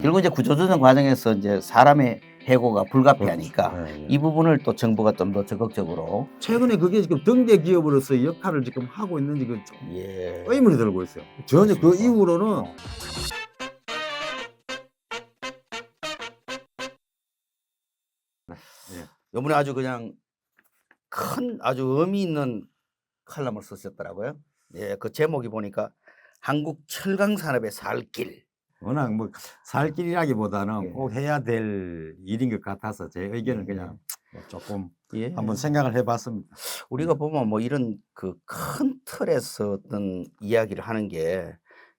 결국 이제 구조조정 과정에서 이제 사람의 해고가 불가피하니까 그렇죠. 예, 예. 이 부분을 또 정부가 좀 더 적극적으로 최근에 그게 지금 등대 기업으로서의 역할을 지금 하고 있는지 그 좀 예. 의문이 들고 있어요. 전혀 그 그렇습니까? 이후로는 요번에 아주 그냥 큰 아주 의미 있는 칼럼을 쓰셨더라고요. 예, 그 제목이 보니까 한국 철강 산업의 살 길. 워낙 뭐 살 길이라기보다는 예. 꼭 해야 될 일인 것 같아서 제 의견은 예. 그냥 뭐 조금 예. 한번 생각을 해봤습니다. 우리가 보면 뭐 이런 그 큰 틀에서 어떤 이야기를 하는 게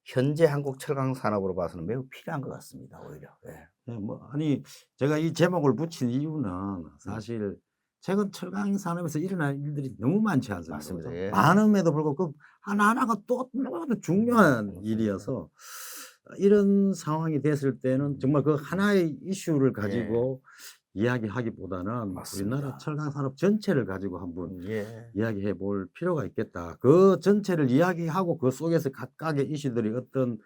현재 한국 철강 산업으로 봐서는 매우 필요한 것 같습니다. 오히려. 예. 예, 뭐 아니 제가 이 제목을 붙인 이유는 사실 최근 철강 산업에서 일어날 일들이 너무 많지 않습니까? 맞습니다. 그죠? 예. 많음에도 불구하고 그 하나하나가 또 너무 중요한 일이어서 이런 상황이 됐을 때는 정말 그 하나의 이슈를 가지고 이야기하기보다는 맞습니다. 우리나라 철강 산업 전체를 가지고 한번 예. 이야기해 볼 필요가 있겠다. 그 전체를 이야기하고 그 속에서 각각의 이슈들이 어떤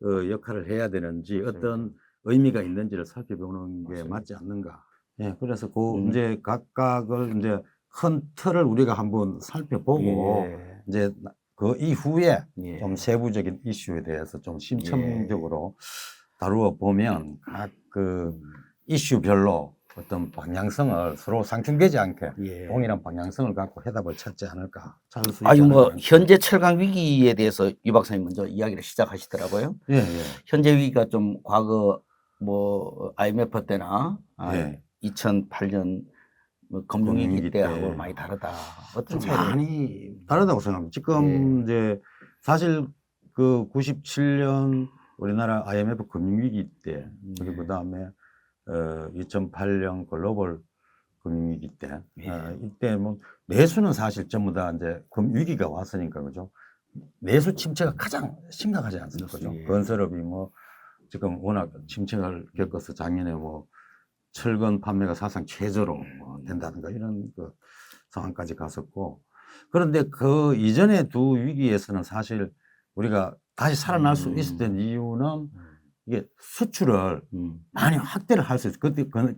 역할을 해야 되는지 어떤 의미가 있는지를 살펴보는 게 맞습니다. 맞지 않는가. 예, 그래서 그 음. 이제 각각을 이제 큰 틀을 우리가 한번 살펴보고 예. 이제 그 이후에 예. 좀 세부적인 이슈에 대해서 좀 심층적으로 다루어 보면 각 그 이슈별로 어떤 방향성을 서로 상충되지 않게 예. 동일한 방향성을 갖고 해답을 찾지 않을까. 찾을 수 있지 아니 뭐 않을까. 현재 철강 위기에 대해서 유 박사님 먼저 이야기를 시작하시더라고요. 예, 예. 현재 위기가 좀 과거 뭐 IMF 때나 예. 2008년 뭐 금융위기 금융위기 때하고 때. 많이 다르다. 어떤 좀 차이가 많이 다르다고 생각합니다. 지금 이제 사실 그 97년 우리나라 IMF 금융위기 때 그리고 그다음에 2008년 글로벌 금융위기 때 이때 뭐 내수는 사실 전부 다 이제 위기가 왔으니까 그죠. 내수 침체가 가장 심각하지 않습니까? 그죠? 예. 건설업이 뭐 지금 워낙 침체를 겪어서 작년에 뭐 철근 판매가 사상 최저로 뭐 된다든가 이런 그 상황까지 갔었고, 그런데 그 이전에 두 위기에서는 사실 우리가 다시 살아날 수 있었던 이유는 이게 수출을 많이 확대를 할 수 있어요. 그때 그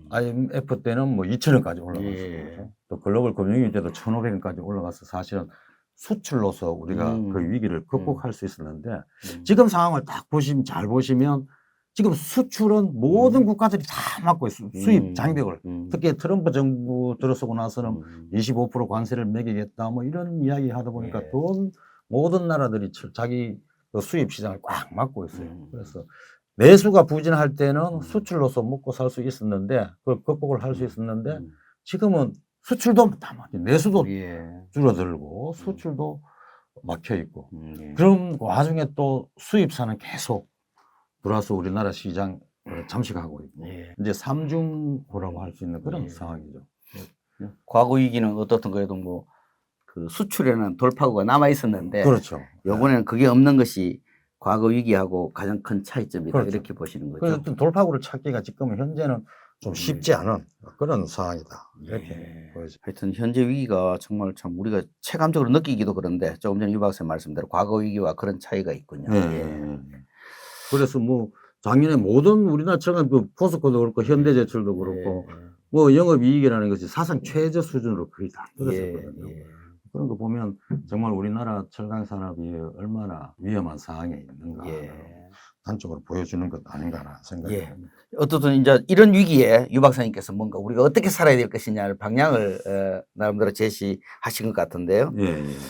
IMF 때는 뭐 2,000원까지 올라갔었고, 예. 또 글로벌 금융위기 때도 1,500원까지 올라가서 사실은 수출로서 우리가 그 위기를 극복할 수 있었는데 지금 상황을 딱 보시면 잘 보시면 지금 수출은 모든 국가들이 다 막고 있어요. 수입 장벽을. 특히 트럼프 정부 들어서고 나서는 25% 관세를 매기겠다 뭐 이런 이야기 하다 보니까 예. 모든 나라들이 자기 그 수입 시장을 꽉 막고 있어요. 그래서 내수가 부진할 때는 수출로서 먹고 살 수 있었는데 그걸 극복을 할 수 있었는데 지금은 수출도 다 막혀 내수도 예. 줄어들고 수출도 막혀 있고 예. 그런 와중에 또 수입사는 계속 들어와서 우리나라 시장을 잠식하고 있고 예. 이제 삼중고라고 할 수 있는 그런 예. 상황이죠. 과거 위기는 어떻든 그래도 뭐 그 수출에는 돌파구가 남아 있었는데 그렇죠. 요번에는 그게 없는 것이 과거 위기하고 가장 큰 차이점이다. 그렇죠. 이렇게 보시는 거죠. 그래서 어떤 돌파구를 찾기가 지금 현재는 좀 쉽지 않은 그런 상황이다. 이렇게 보여집니다. 하여튼 현재 위기가 정말 참 우리가 체감적으로 느끼기도 그런데 조금 전에 유 박사님 말씀대로 과거 위기와 그런 차이가 있군요. 네. 그래서 뭐 작년에 모든 우리나라 철강 그 포스코도 그렇고 현대제철도 그렇고 뭐 영업이익이라는 것이 사상 최저 수준으로 거의 다 떨어졌거든요. 그런 거 보면 정말 우리나라 철강 산업이 얼마나 위험한 상황에 있는가 단적으로 보여주는 것 아닌가라는 생각이 듭니다. 어떻든 이제 이런 위기에 유 박사님께서 뭔가 우리가 어떻게 살아야 될 것이냐를 방향을 나름대로 제시하신 것 같은데요.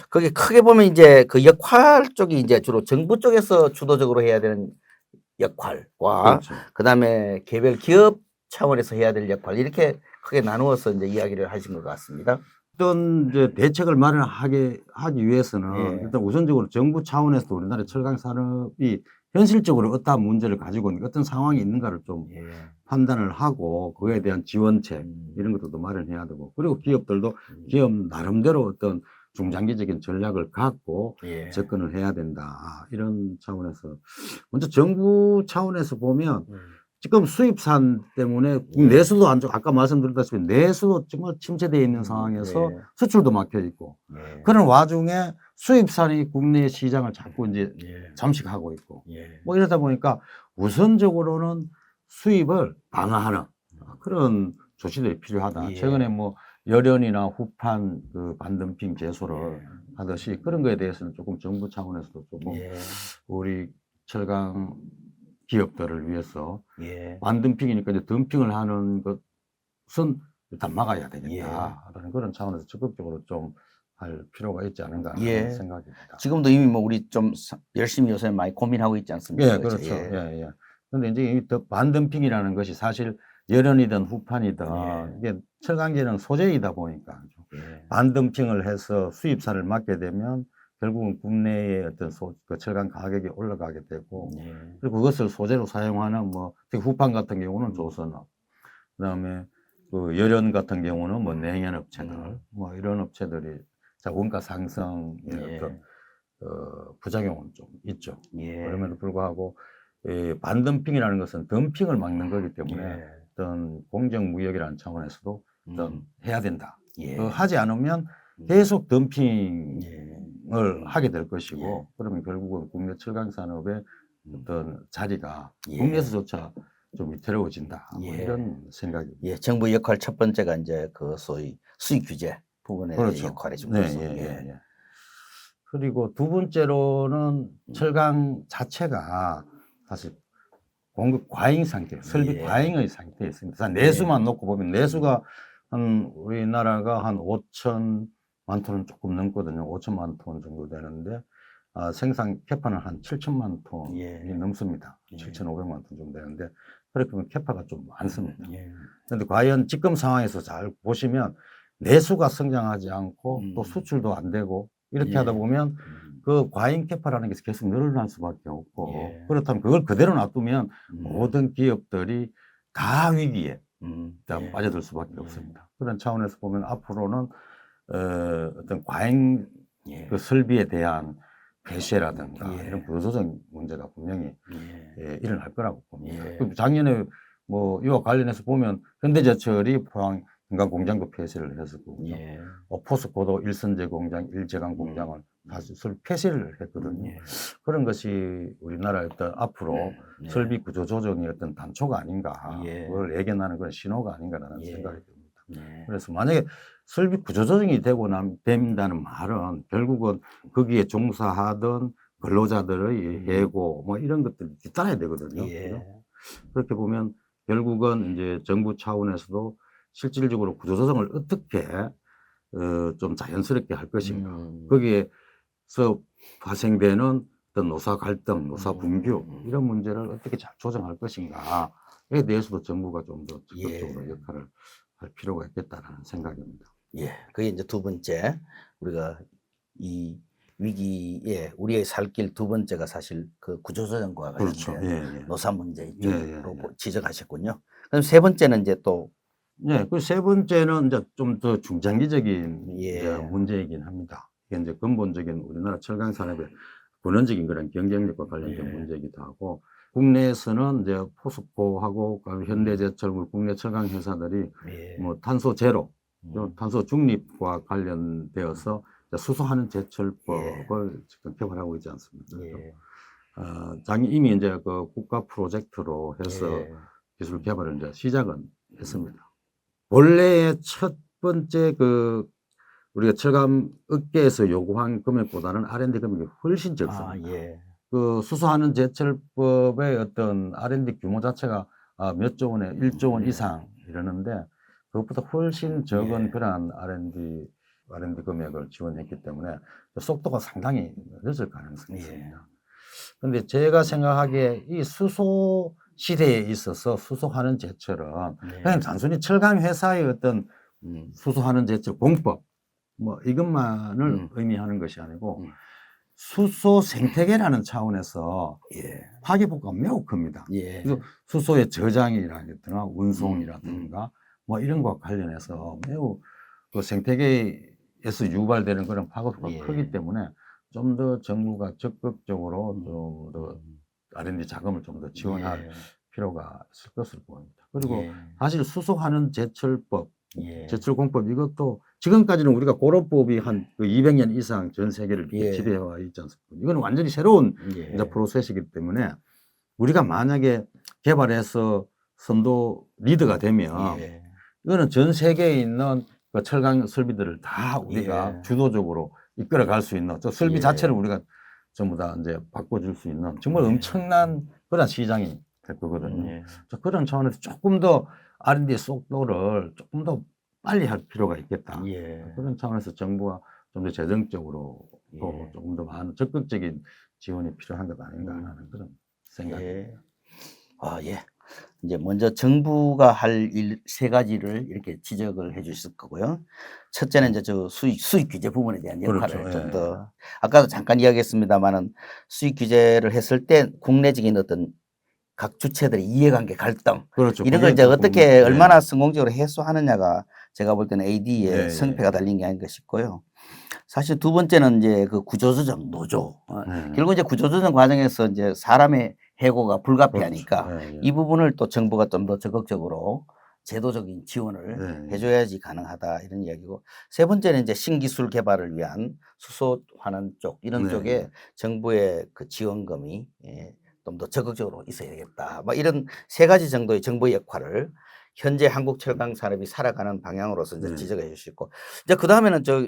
거기 크게 보면 이제 그 역할 쪽이 이제 주로 정부 쪽에서 주도적으로 해야 되는 역할과 그렇죠. 그다음에 개별 기업 차원에서 해야 될 역할 이렇게 크게 나누어서 이제 이야기를 하신 것 같습니다. 어떤 이제 대책을 하기 위해서는 일단 우선적으로 정부 차원에서 우리나라 철강 산업이 현실적으로 어떠한 문제를 가지고 있는 어떤 상황이 있는가를 좀 판단을 하고 그거에 대한 지원책 이런 것들도 마련해야 되고 그리고 기업들도 기업 나름대로 어떤 중장기적인 전략을 갖고 접근을 해야 된다. 이런 차원에서 먼저 정부 차원에서 보면 지금 수입산 때문에 내수도 안 좋고 아까 말씀드렸다시피 내수도 정말 침체되어 있는 상황에서 수출도 막혀 있고 그런 와중에 수입산이 국내 시장을 자꾸 이제 잠식하고 있고 뭐 이러다 보니까 우선적으로는 수입을 방어하는 그런 조치들이 필요하다. 최근에 뭐 열연이나 후판 그 반덤핑 제소를 하듯이 그런 거에 대해서는 조금 정부 차원에서도 조금 우리 철강 기업들을 위해서 반덤핑이니까 이제 덤핑을 하는 것은 일단 막아야 되겠다. 라는 그런 차원에서 적극적으로 좀 할 필요가 있지 않은가 하는 생각입니다. 지금도 이미 뭐 우리 좀 열심히 요새 많이 고민하고 있지 않습니까? 예, 그렇죠. 예. 근데 이제 이 반덤핑이라는 것이 사실 열연이든 후판이든 이게 철강제는 소재이다 보니까 반덤핑을 해서 수입산을 막게 되면 결국은 국내의 어떤 그 철강 가격이 올라가게 되고 그리고 그것을 소재로 사용하는 뭐 특히 후판 같은 경우는 조선업, 그다음에 그 열연 같은 경우는 뭐 냉연 업체들 뭐 이런 업체들이 자 원가 상승의 어떤 부작용은 좀 있죠. 그럼에도 불구하고 반덤핑이라는 것은 덤핑을 막는 거기 때문에 어떤 공정무역이라는 차원에서도 어떤 해야 된다. 하지 않으면 계속 덤핑을 하게 될 것이고 그러면 결국은 국내 철강 산업의 어떤 자리가 국내에서조차 좀 위태로워진다. 뭐 이런 생각입니다. 정부 역할 첫 번째가 이제 그 소위 수익 규제 부분의 그렇죠. 역할이 좀 그리고 두 번째로는 철강 자체가 사실 공급 과잉 상태, 설비 과잉의 상태에 있습니다. 내수만 놓고 보면 내수가 한 우리나라가 한 5천만 톤은 조금 넘거든요. 5천만 톤 정도 되는데 생산 캐파는 한 7천만 톤이 넘습니다. 7,500만 톤 정도 되는데 그렇게 보면 캐파가 좀 많습니다. 그런데 과연 지금 상황에서 잘 보시면 내수가 성장하지 않고 또 수출도 안 되고 이렇게 하다 보면 그 과잉 캐파라는 게 계속 늘어날 수밖에 없고 그렇다면 그걸 그대로 놔두면 모든 기업들이 다 위기에 빠져들 수밖에 없습니다. 그런 차원에서 보면 앞으로는 어떤 과잉 그 설비에 대한 폐쇄라든가 이런 구조조정 문제가 분명히 일어날 거라고 봅니다. 작년에 뭐 이와 관련해서 보면 현대제철이 포항 인간 공장도 폐쇄를 했었거든요. 포스코도 일선제 공장, 일제강 공장을 다시 폐쇄를 했거든요. 그런 것이 우리나라의 어떤 앞으로 설비 구조 조정의 어떤 단초가 아닌가, 그걸 예견하는 그런 신호가 아닌가라는 생각이 듭니다. 그래서 만약에 설비 구조 조정이 된다는 말은 결국은 거기에 종사하던 근로자들의 예고 뭐 이런 것들이 뒤따라야 되거든요. 그렇게 보면 결국은 이제 정부 차원에서도 실질적으로 구조조정을 어떻게 좀 자연스럽게 할 것인가. 거기에서 발생되는 어떤 노사 갈등, 노사 분규 이런 문제를 어떻게 잘 조정할 것인가에 대해서도 정부가 좀 더 적극적으로 역할을 할 필요가 있겠다라는 생각입니다. 그게 이제 두 번째 우리가 이 위기에 우리의 살 길 두 번째가 사실 그 구조조정과 관련된 노사 문제 이쪽으로 지적하셨군요. 그럼 세 번째는 이제 또 그 세 번째는 이제 좀 더 중장기적인 이제 문제이긴 합니다. 이게 이제 근본적인 우리나라 철강 산업의 근원적인 그런 경쟁력과 관련된 문제이기도 하고, 국내에서는 이제 포스코하고 현대제철 국내 철강 회사들이 뭐 탄소 제로, 탄소 중립과 관련되어서 수소하는 제철법을 지금 개발하고 있지 않습니까? 이미 이제 그 국가 프로젝트로 해서 기술 개발을 이제 시작은 했습니다. 원래의 첫 번째 그 우리가 철강 업계에서 요구한 금액보다는 R&D 금액이 훨씬 적습니다. 그 수소하는 제철법의 어떤 R&D 규모 자체가 몇 조 원에 1조 원 이상 이러는데 그것보다 훨씬 적은 그러한 R&D 금액을 지원했기 때문에 속도가 상당히 늦을 가능성이 있습니다. 그런데 제가 생각하기에 이 수소 시대에 있어서 수소하는 제철은 그냥 단순히 철강 회사의 어떤 수소하는 제철 공법 뭐 이것만을 의미하는 것이 아니고 수소 생태계라는 차원에서 파괴 효과가 매우 큽니다. 그래서 수소의 저장이라든가 운송이라든가 뭐 이런 것과 관련해서 매우 그 생태계에서 유발되는 그런 파괴 효과가 크기 때문에 좀 더 정부가 적극적으로 좀 더 R&D 자금을 좀 더 지원할 필요가 있을 것으로 보입니다. 그리고 사실 수소하는 제철법 예. 제출 공법 이것도 지금까지는 우리가 고로법이 한 200년 이상 전 세계를 예. 지배해와 있지 않습니까? 이거는 완전히 새로운 예. 이제 프로세스이기 때문에 우리가 만약에 개발해서 선도 리더가 되면 예. 이거는 전 세계에 있는 그 철강 설비들을 다 우리가 예. 주도적으로 이끌어갈 수 있는 저 설비 예. 자체를 우리가 전부 다 이제 바꿔줄 수 있는 정말 예. 엄청난 그런 시장이 될 거거든요. 예. 그런 차원에서 조금 더 R&D 속도를 조금 더 빨리 할 필요가 있겠다. 예. 그런 차원에서 정부가 좀 더 재정적으로 또 예. 조금 더 많은 적극적인 지원이 필요한 것 아닌가 하는 그런 생각입니다. 예. 아, 예. 이제 먼저 정부가 할 일 세 가지를 이렇게 지적을 해 주실 거고요. 첫째는 이제 저 수익 규제 부분에 대한 역할을 그렇죠. 좀 예. 더 아까도 잠깐 이야기했습니다마는 수익 규제를 했을 때 국내적인 어떤 각 주체들의 이해관계 갈등 그렇죠. 이런 걸 그게 이제 조금, 어떻게 예. 얼마나 성공적으로 해소하느냐가 제가 볼 때는 예, AD의 예, 성패가 예. 달린 게 아닌가 싶고요. 사실 두 번째는 이제 그 구조조정, 노조. 결국 이제 구조조정 과정에서 이제 사람의 해고가 불가피하니까 그렇죠. 예, 예. 이 부분을 또 정부가 좀 더 적극적으로 제도적인 지원을 예, 예. 해줘야지 가능하다 이런 이야기고 세 번째는 이제 신기술 개발을 위한 수소환원 쪽 이런 네, 쪽에 네. 정부의 그 지원금이 좀 더 적극적으로 있어야 되겠다. 뭐 이런 세 가지 정도의 정부의 역할을 현재 한국 철강 산업이 살아가는 방향으로서 이제 네. 지적해 주시고 이제 그 다음에는 저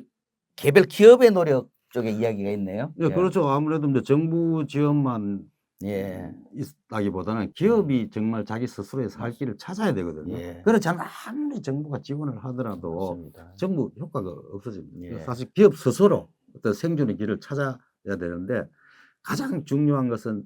개별 기업의 노력 쪽에 이야기가 있네요. 예, 그렇죠. 아무래도 이제 정부 지원만 예. 있다기보다는 기업이 정말 자기 스스로의 살 길을 찾아야 되거든요. 예. 그렇지 않으면 아무리 정부가 지원을 하더라도 맞습니다. 전부 효과가 없어집니다. 예. 사실 기업 스스로 어떤 생존의 길을 찾아야 되는데 가장 중요한 것은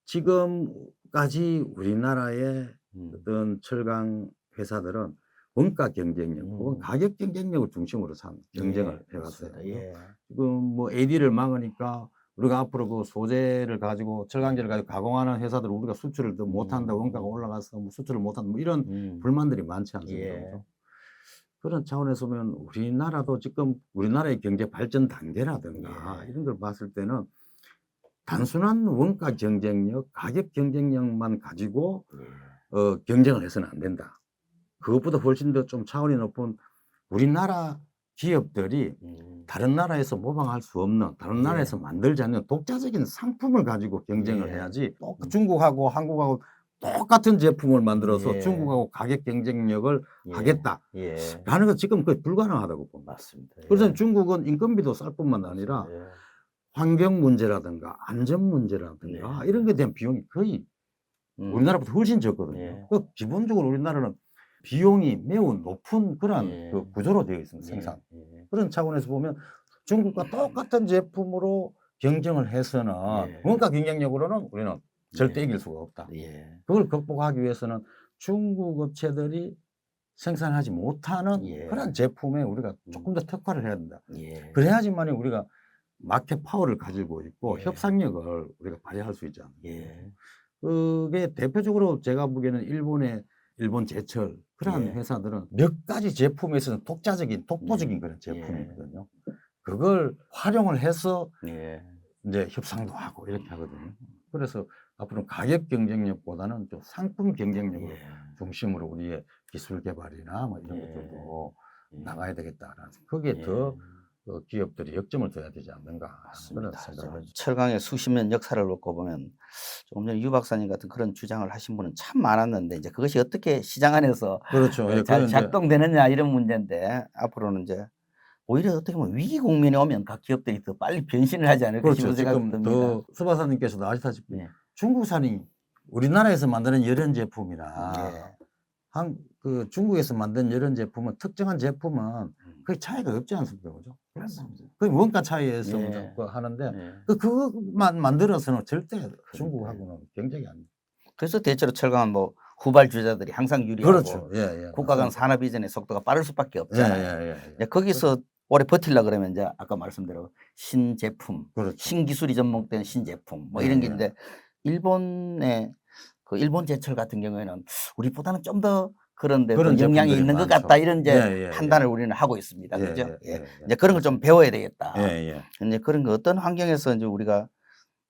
지금까지 우리나라의 어떤 철강 회사들은 원가 경쟁력 혹은 가격 경쟁력을 중심으로 경쟁을 해왔어요. 맞습니다. 예. 지금 뭐 AD를 막으니까 우리가 앞으로 그 소재를 가지고 철강제를 가지고 가공하는 회사들 우리가 수출을 더 못한다, 원가가 올라가서 뭐 수출을 못한다, 뭐 이런 불만들이 많지 않습니까? 예. 그죠? 그런 차원에서 보면 우리나라도 지금 우리나라의 경제 발전 단계라든가 이런 걸 봤을 때는 단순한 원가 경쟁력, 가격 경쟁력만 가지고 경쟁을 해서는 안 된다. 그것보다 훨씬 더 좀 차원이 높은 우리나라 기업들이 다른 나라에서 모방할 수 없는, 다른 나라에서 만들지 않는 독자적인 상품을 가지고 경쟁을 해야지 중국하고 한국하고 똑같은 제품을 만들어서 중국하고 가격 경쟁력을 하겠다라는 건 지금 거의 불가능하다고 봅니다. 맞습니다. 그래서 중국은 인건비도 쌀 뿐만 아니라 환경 문제라든가 안전 문제라든가 이런 것에 대한 비용이 거의 우리나라보다 훨씬 적거든요. 그 기본적으로 우리나라는 비용이 매우 높은 그런 그 구조로 되어 있습니다. 생산. 그런 차원에서 보면 중국과 똑같은 제품으로 경쟁을 해서는 원가 경쟁력으로는 우리는 절대 이길 수가 없다. 그걸 극복하기 위해서는 중국 업체들이 생산하지 못하는 그런 제품에 우리가 조금 더 특화를 해야 된다. 그래야지만 우리가 마켓 파워를 가지고 있고 협상력을 우리가 발휘할 수 있지 않습니까? 그게 대표적으로 제가 보기에는 일본 제철 그런 회사들은 몇 가지 제품에 있어서 독보적인 그런 제품이거든요. 그걸 활용을 해서 이제 협상도 하고 이렇게 하거든요. 그래서 앞으로 가격 경쟁력보다는 좀 상품 경쟁력을 중심으로 우리의 기술 개발이나 뭐 이런 것들도 나가야 되겠다라는 거기에 더 기업들이 역점을 둬야 되지 않는가 그런 생각을 철강의 수십 년 역사를 놓고 보면 조금 전에 유 박사님 같은 그런 주장을 하신 분은 참 많았는데 이제 그것이 어떻게 시장 안에서 그렇죠. 잘 작동되느냐 이런 문제인데 앞으로는 이제 오히려 어떻게 보면 위기 국면이 오면 각 기업들이 더 빨리 변신을 하지 않을까 싶은 생각이 지금 듭니다. 더 수바사님께서도 아시다시피 중국산이 우리나라에서 만드는 이런 제품이나 그 중국에서 만든 이런 제품은 특정한 제품은 거의 차이가 없지 않습니까? 그죠? 그 원가 차이에서 하는데 그것만 만들어서는 절대 중국하고는 경쟁이 안 돼요. 그래서 대체로 철강은 뭐 후발주자들이 항상 유리하고 그렇죠. 국가 간 산업 이전의 속도가 빠를 수밖에 없잖아요. 거기서 오래 버틸라 그러면 이제 아까 말씀대로 신제품, 신기술이 접목된 신제품 뭐 이런 게 있는데 일본의 그 일본 제철 같은 경우에는 우리보다는 좀 더 그런데 영향이 있는 것 같다 이런 이제 판단을 우리는 하고 있습니다. 그죠? 이제 그런 걸 좀 배워야 되겠다. 이제 그런 거 어떤 환경에서 이제 우리가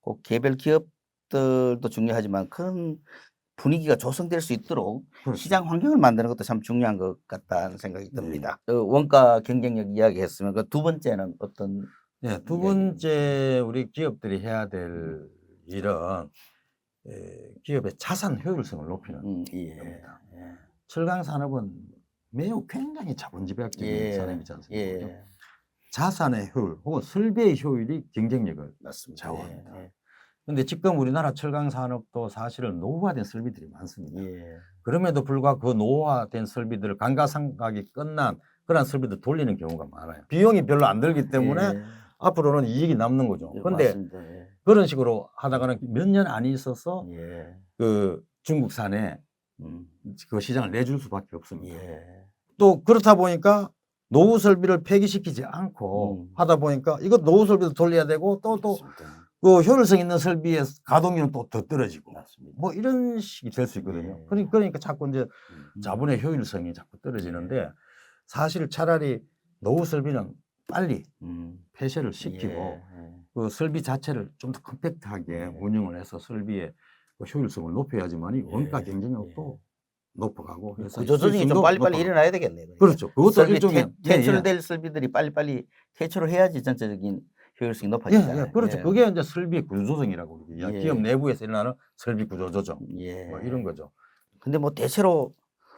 꼭 개별 기업들도 중요하지만 그런 분위기가 조성될 수 있도록 그렇죠. 시장 환경을 만드는 것도 참 중요한 것 같다는 생각이 듭니다. 원가 경쟁력 이야기했으면 그 두 번째는 어떤? 네, 두 번째 우리 기업들이 해야 될 일은 기업의 자산 효율성을 높이는 겁니다. 철강 산업은 매우 굉장히 자본지배학적인 산업이지 않습니까? 자산의 효율 혹은 설비의 효율이 경쟁력을 좌우합니다. 그런데 지금 우리나라 철강 산업도 사실은 노후화된 설비들이 많습니다. 그럼에도 불구하고 그 노후화된 설비들을 감가상각이 끝난 그런 설비들 돌리는 경우가 많아요. 비용이 별로 안 들기 때문에 앞으로는 이익이 남는 거죠. 그런데 그런 식으로 하다가는 몇 년 안 있어서 그 중국산에 그 시장을 내줄 수밖에 없습니다. 또 그렇다 보니까 노후 설비를 폐기시키지 않고 하다 보니까 이거 노후 설비도 돌려야 되고 또 그 효율성 있는 설비의 가동률은 또 더 떨어지고 뭐 이런 식이 될 수 있거든요. 그러니까 자꾸 이제 자본의 효율성이 자꾸 떨어지는데 사실 차라리 노후 설비는 빨리 폐쇄를 시키고 그 설비 자체를 좀 더 컴팩트하게 운영을 해서 설비의 그 효율성을 높여야지만이 원가 경쟁력도 높아가고 구조조정이 좀 빨리빨리 일어나야 되겠네요. 그렇죠. 그것도 일종의 퇴출될 설비들이 빨리빨리 퇴출을 해야지 전체적인 효율성이 높아지잖아요. 그렇죠. 그게 이제 설비 구조조정이라고 기업 내부에서 일어나는 설비 구조조정 뭐 이런 거죠. 근데 뭐 대체로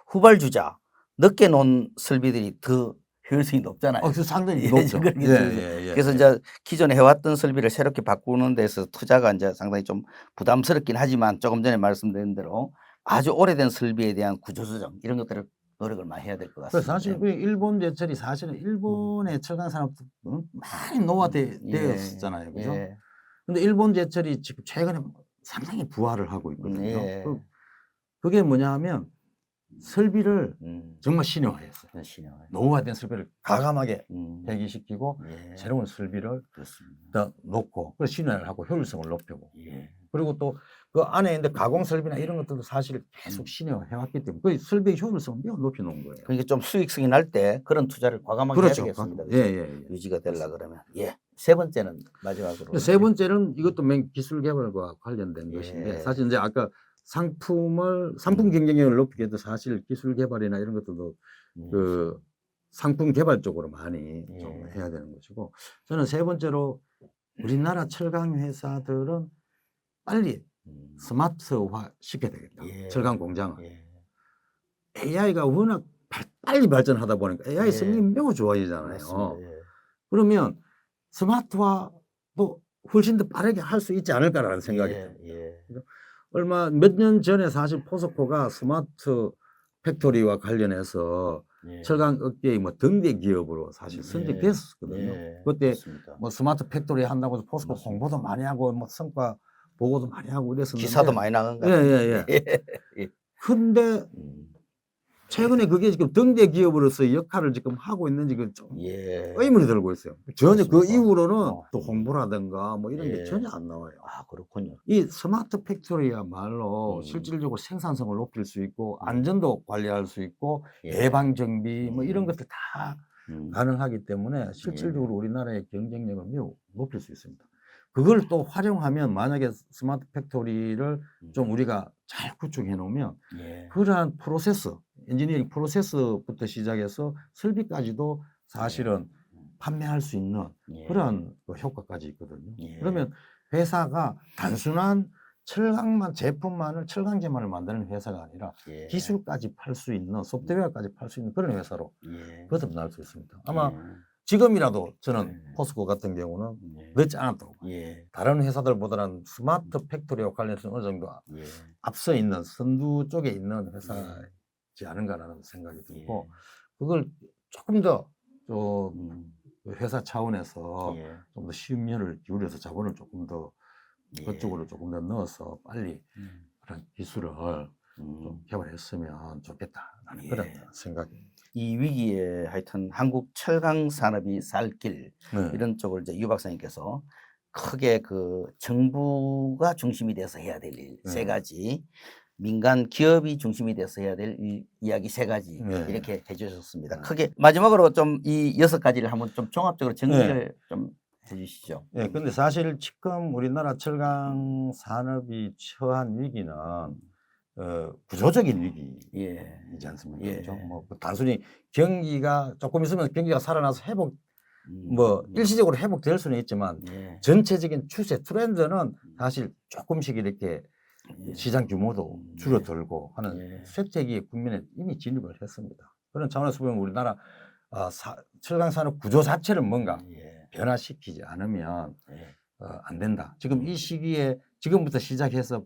후발주자 늦게 놓은 설비들이 더 효율성이 높잖아요. 상당히 높죠. 그래서 이제 기존에 해왔던 설비를 새롭게 바꾸는 데서 투자가 이제 상당히 좀 부담스럽긴 하지만 조금 전에 말씀드린 대로 아주 오래된 설비에 대한 구조조정 이런 것들을 노력을 많이 해야 될 것 같습니다. 사실 일본 제철이 사실은 일본의 철강 산업도 많이 노화되었잖아요, 그죠? 근데 일본 제철이 지금 최근에 상당히 부활을 하고 있거든요. 그게 뭐냐하면 설비를 정말 신형화했어요. 노후화된 설비를 과감하게 폐기시키고 새로운 설비를 더 놓고 신형화를 하고 효율성을 높이고 그리고 또 그 안에 있는 가공 설비나 이런 것들도 사실 계속 신형화 해왔기 때문에 그 설비의 효율성을 매우 높여놓은 거예요. 그러니까 좀 수익성이 날 때 그런 투자를 과감하게 해야 되겠습니다. 유지가 되려고 그러면. 세 번째는 마지막으로. 세 번째는 이것도 기술 개발과 관련된 것인데 사실 이제 아까 상품 경쟁력을 높이기 위해서 사실 기술 개발이나 이런 것들도 그 상품 개발 쪽으로 많이 좀 해야 되는 것이고 저는 세 번째로 우리나라 철강 회사들은 빨리 스마트화 시켜야 되겠다. 철강 공장을. AI가 워낙 빨리 발전하다 보니까 AI 성능이 매우 좋아지잖아요. 그러면 스마트화도 훨씬 더 빠르게 할 수 있지 않을까라는 생각이 듭니다. 몇 년 전에 사실 포스코가 스마트 팩토리와 관련해서 철강 업계의 뭐 등대 기업으로 사실 선정됐었거든요. 그때 뭐 스마트 팩토리 한다고 해서 포스코 홍보도 많이 하고 뭐 성과 보고도 많이 하고 이랬었는데 기사도 많이 나간 거 같아요. 근데 최근에 그게 지금 등대 기업으로서 역할을 지금 하고 있는지 좀 의문이 들고 있어요. 전혀 그 이후로는 또 홍보라든가 뭐 이런 게 전혀 안 나와요. 그렇군요. 이 스마트 팩토리야말로 실질적으로 생산성을 높일 수 있고 안전도 관리할 수 있고 예방 정비 뭐 이런 것들 다 가능하기 때문에 실질적으로 우리나라의 경쟁력을 매우 높일 수 있습니다. 그걸 또 활용하면 만약에 스마트 팩토리를 좀 우리가 잘 구축해 놓으면 그러한 프로세스, 엔지니어링 프로세스부터 시작해서 설비까지도 사실은 판매할 수 있는 그러한 효과까지 있거든요. 그러면 회사가 단순한 철강제만을 만드는 회사가 아니라 기술까지 팔 수 있는 소프트웨어까지 팔 수 있는 그런 회사로 거듭날 수 있습니다. 아마 지금이라도 저는 포스코 같은 경우는 늦지 않았다고 봐요. 다른 회사들보다는 스마트 팩토리와 관련해서 어느 정도 앞서 있는 선두 쪽에 있는 회사지 않은가라는 생각이 들고 그걸 조금 더 회사 차원에서 좀 더 시음면을 기울여서 자본을 조금 더 그쪽으로 조금 더 넣어서 빨리 그런 기술을 좀 개발했으면 좋겠다라는 그런 생각입니다. 이 위기에 하여튼 한국 철강 산업이 살 길 이런 쪽을 이제 유 박사님께서 크게 그 정부가 중심이 돼서 해야 될 일 세 가지, 민간 기업이 중심이 돼서 해야 될 이야기 세 가지 이렇게 해주셨습니다. 크게 마지막으로 좀 이 6가지를 한번 좀 종합적으로 정리를 좀 해주시죠. 근데 사실 지금 우리나라 철강 산업이 처한 위기는 구조적인 위기이지 예. 않습니까? 예. 그렇죠? 뭐 단순히 경기가 조금 있으면 경기가 살아나서 회복 뭐 일시적으로 회복될 수는 있지만 예. 전체적인 추세 트렌드는 사실 조금씩 이렇게 예. 시장 규모도 줄어들고 하는 예. 쇠퇴기의 국면에 이미 진입을 했습니다. 그런 차원에서 보면 우리나라 철강산업 구조 자체를 뭔가 예. 변화시키지 않으면 예. 안 된다. 지금 이 시기에 지금부터 시작해서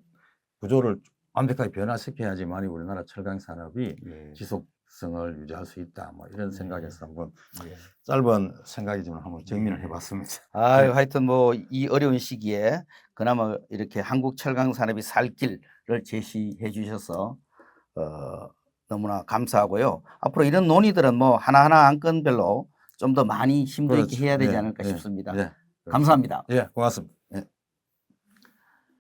구조를 완벽하게 변화시켜야지만 우리나라 철강 산업이 예. 지속성을 유지할 수 있다. 뭐 이런 생각에서 한번 예. 짧은 생각이지만 한번 정리를 해봤습니다. 아유, 하여튼 뭐 이 어려운 시기에 그나마 이렇게 한국 철강 산업이 살 길을 제시해 주셔서 너무나 감사하고요. 앞으로 이런 논의들은 뭐 하나하나 안건별로 좀 더 많이 심도 있게 그렇죠. 해야 되지 예, 않을까 예, 싶습니다. 예, 그렇죠. 감사합니다. 예, 고맙습니다.